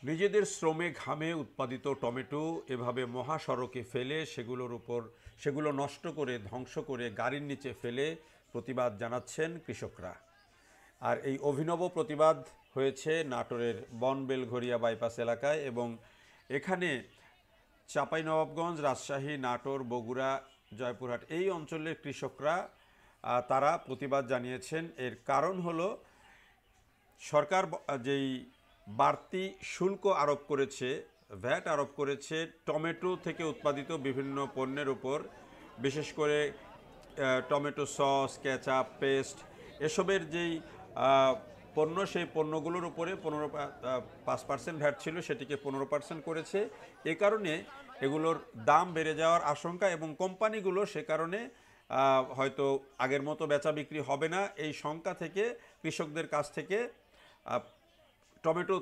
নিজেদের শ্রমে ঘামে উৎপাদিত টমেটো এভাবে মহাসড়কে ফেলে সেগুলো নষ্ট করে ধ্বংস করে গাড়ির নিচে ফেলে প্রতিবাদ জানাচ্ছেন কৃষকরা। আর এই অভিনব প্রতিবাদ হয়েছে নাটোরের বনবেলঘরিয়া বাইপাস এলাকায়, এবং এখানে চাঁপাইনবাবগঞ্জ, রাজশাহী, নাটোর, বগুড়া, জয়পুরহাট এই অঞ্চলের কৃষকরা তারা প্রতিবাদ জানিয়েছেন। এর কারণ হলো সরকার যেই বাড়তি শুল্ক আরোপ করেছে, ভ্যাট আরোপ করেছে টমেটো থেকে উৎপাদিত বিভিন্ন পণ্যের উপর, বিশেষ করে টমেটো সস, কেচাপ, পেস্ট এসবের যেই পণ্য, সেই পণ্যগুলোর উপরে 5% ভ্যাট ছিল, সেটিকে 15% করেছে। এ কারণে এগুলোর দাম বেড়ে যাওয়ার আশঙ্কা, এবং কোম্পানিগুলো সে কারণে হয়তো আগের মতো বেচা বিক্রি হবে না, এই শঙ্কা থেকে কৃষকদের কাছ থেকে টমেটো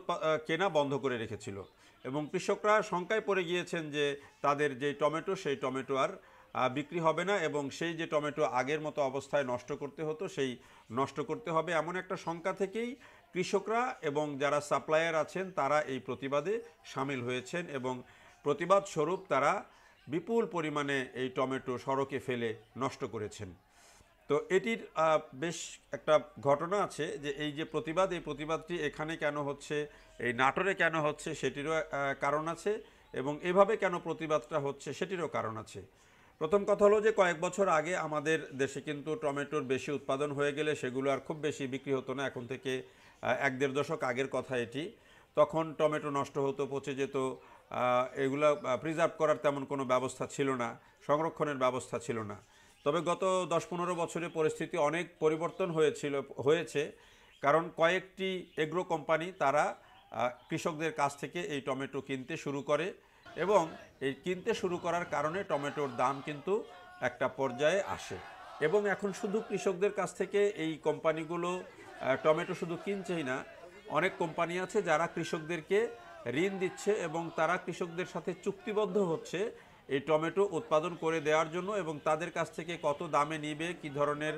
কেনা বন্ধ করে রেখেছিল। এবং কৃষকরা শঙ্কায় পড়ে গিয়েছেন যে তাদের যে টমেটো, সেই টমেটো আর বিক্রি হবে না, এবং সেই যে টমেটো আগের মতো অবস্থায় নষ্ট করতে হতো, সেই নষ্ট করতে হবে, এমন একটা শঙ্কা থেকেই কৃষকরা এবং যারা সাপ্লায়ার আছেন তারা এই প্রতিবাদে সামিল হয়েছেন, এবং প্রতিবাদ স্বরূপ তারা বিপুল পরিমাণে এই টমেটো সড়কে ফেলে নষ্ট করেছেন। তো এটির বেশ একটা ঘটনা আছে যে এই যে প্রতিবাদ, এই প্রতিবাদটি এখানে কেন হচ্ছে, এই নাটোরে কেন হচ্ছে সেটিরও কারণ আছে, এবং এভাবে কেন প্রতিবাদটা হচ্ছে সেটিরও কারণ আছে। প্রথম কথা হলো যে কয়েক বছর আগে আমাদের দেশে কিন্তু টমেটোর বেশি উৎপাদন হয়ে গেলে সেগুলো আর খুব বেশি বিক্রি হতো না। এখন থেকে 1-1.5 দশক আগের কথা এটি। তখন টমেটো নষ্ট হতো, পচে যেত, এগুলো প্রিজার্ভ করার তেমন কোনো ব্যবস্থা ছিল না, সংরক্ষণের ব্যবস্থা ছিল না। তবে গত 10-15 বছরে পরিস্থিতি অনেক পরিবর্তন হয়েছে, কারণ কয়েকটি এগ্রো কোম্পানি তারা কৃষকদের কাছ থেকে এই টমেটো কিনতে শুরু করে, এবং এই কিনতে শুরু করার কারণে টমেটোর দাম কিন্তু একটা পর্যায়ে আসে। এবং এখন শুধু কৃষকদের কাছ থেকে এই কোম্পানিগুলো টমেটো শুধু কিনছেই না, অনেক কোম্পানি আছে যারা কৃষকদেরকে ঋণ দিচ্ছে, এবং তারা কৃষকদের সাথে চুক্তিবদ্ধ হচ্ছে এই টমেটো উৎপাদন করে দেওয়ার জন্য, এবং তাদের কাছ থেকে কত দামে নিবে, কি ধরনের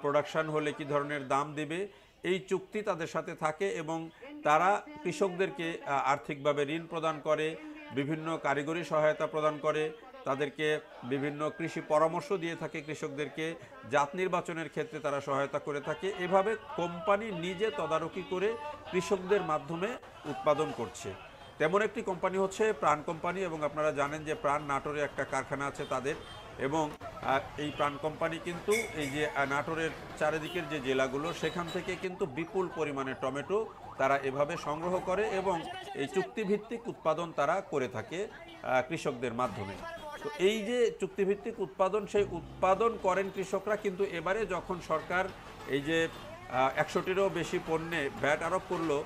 প্রোডাকশান হলে কি ধরনের দাম দেবে, এই চুক্তি তাদের সাথে থাকে, এবং তারা কৃষকদেরকে আর্থিকভাবে ঋণ প্রদান করে, বিভিন্ন কারিগরি সহায়তা প্রদান করে, তাদেরকে বিভিন্ন কৃষি পরামর্শ দিয়ে থাকে, কৃষকদেরকে জাত নির্বাচনের ক্ষেত্রে তারা সহায়তা করে থাকে। এভাবে কোম্পানি নিজে তদারকি করে কৃষকদের মাধ্যমে উৎপাদন করছে। তেমন একটি কোম্পানি হচ্ছে প্রাণ কোম্পানি, এবং আপনারা জানেন যে প্রাণ নাটোরে একটা কারখানা আছে তাদের, এবং এই প্রাণ কোম্পানি কিন্তু এই যে নাটোরের চারিদিকের যে জেলাগুলো, সেখান থেকে কিন্তু বিপুল পরিমাণে টমেটো তারা এভাবে সংগ্রহ করে, এবং এই চুক্তিভিত্তিক উৎপাদন তারা করে থাকে কৃষকদের মাধ্যমে। তো এই যে চুক্তিভিত্তিক উৎপাদন, সেই উৎপাদন করেন কৃষকরা, কিন্তু এবারে যখন সরকার এই যে 100টিরও বেশি পণ্যে ভ্যাট আরোপ করলো,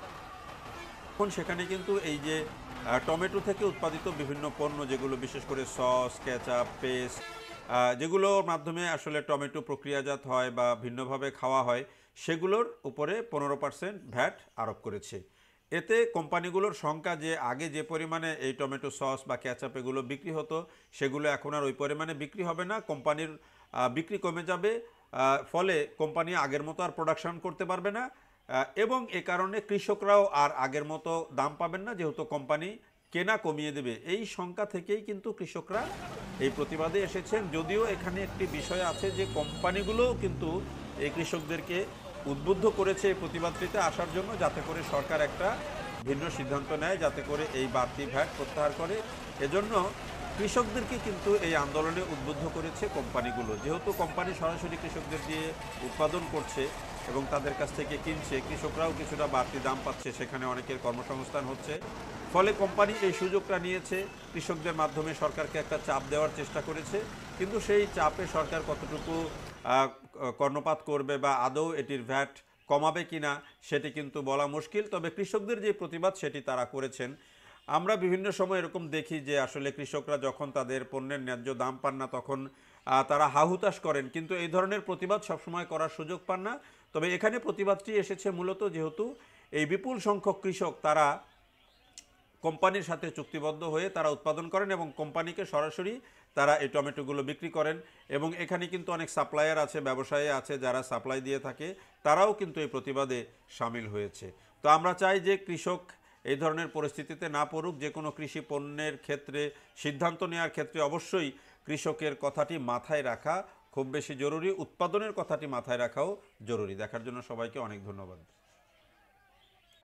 এখন সেখানে কিন্তু এই যে টমেটো থেকে উৎপাদিত বিভিন্ন পণ্য, যেগুলো বিশেষ করে সস, কেচাপ, পেস্ট, যেগুলোর মাধ্যমে আসলে টমেটো প্রক্রিয়াজাত হয় বা ভিন্নভাবে খাওয়া হয়, সেগুলোর উপরে 15% ভ্যাট আরোপ করেছে। এতে কোম্পানিগুলোর সংখ্যা, যে আগে যে পরিমাণে এই টমেটো সস বা কেচাপ এগুলো বিক্রি হতো, সেগুলো এখন আর ওই পরিমাণে বিক্রি হবে না, কোম্পানির বিক্রি কমে যাবে, ফলে কোম্পানি আগের মতো আর প্রোডাকশন করতে পারবে না, এবং এ কারণে কৃষকরাও আর আগের মতো দাম পাবেন না, যেহেতু কোম্পানি কেনা কমিয়ে দেবে। এই শঙ্কা থেকেই কিন্তু কৃষকরা এই প্রতিবাদে এসেছেন। যদিও এখানে একটি বিষয় আছে যে কোম্পানিগুলোও কিন্তু এই কৃষকদেরকে উদ্বুদ্ধ করেছে এই প্রতিবাদটিতে আসার জন্য, যাতে করে সরকার একটা ভিন্ন সিদ্ধান্ত নেয়, যাতে করে এই বাড়তি ভ্যাট প্রত্যাহার করে। এজন্য কৃষকদেরকে কিন্তু এই আন্দোলনে উদ্বুদ্ধ করেছে কোম্পানিগুলো। যেহেতু কোম্পানি সরাসরি কৃষকদের দিয়ে উৎপাদন করছে এবং তাদের কাছ থেকে কিনছে, কৃষকরাও কিছুটা বাড়তি দাম পাচ্ছে, সেখানে অনেকের কর্মসংস্থান হচ্ছে। ফলে কোম্পানি এই সুযোগটা নিয়েছে, কৃষকদের মাধ্যমে সরকারকে একটা চাপ দেওয়ার চেষ্টা করেছে, কিন্তু সেই চাপে সরকার কতটুকু কর্ণপাত করবে বা আদৌ এটির ভ্যাট কমাবে কিনা সেটি কিন্তু বলা মুশকিল। তবে কৃষকদের যে প্রতিবাদ সেটি তারা করেছেন। আমরা বিভিন্ন সময় এরকম দেখি যে আসলে কৃষকরা যখন তাদের পণ্যের ন্যায্য দাম পান না, তখন তারা হাহুতাশ করেন, কিন্তু এই ধরনের প্রতিবাদ সবসময় করার সুযোগ পান না। তবে এখানে প্রতিবাদটি এসেছে মূলত যেহেতু এই বিপুল সংখ্যক কৃষক তারা কোম্পানির সাথে চুক্তিবদ্ধ হয়ে তারা উৎপাদন করেন এবং কোম্পানিকে সরাসরি তারা এই টমেটোগুলো বিক্রি করেন এবং এখানে কিন্তু অনেক সাপ্লায়ার আছে, ব্যবসায়ী আছে যারা সাপ্লাই দিয়ে থাকে, তারাও কিন্তু এই প্রতিবাদে সামিল হয়েছে। তো আমরা চাই যে কৃষক এই ধরনের পরিস্থিতিতে না পড়ুক। যে কোনো কৃষি পণ্যের ক্ষেত্রে সিদ্ধান্ত নেওয়ার ক্ষেত্রে অবশ্যই কৃষকের কথাটি মাথায় রাখা খুব বেশি জরুরি, উৎপাদনের কথাটি মাথায় রাখাও জরুরি। দেখার জন্য সবাইকে অনেক ধন্যবাদ।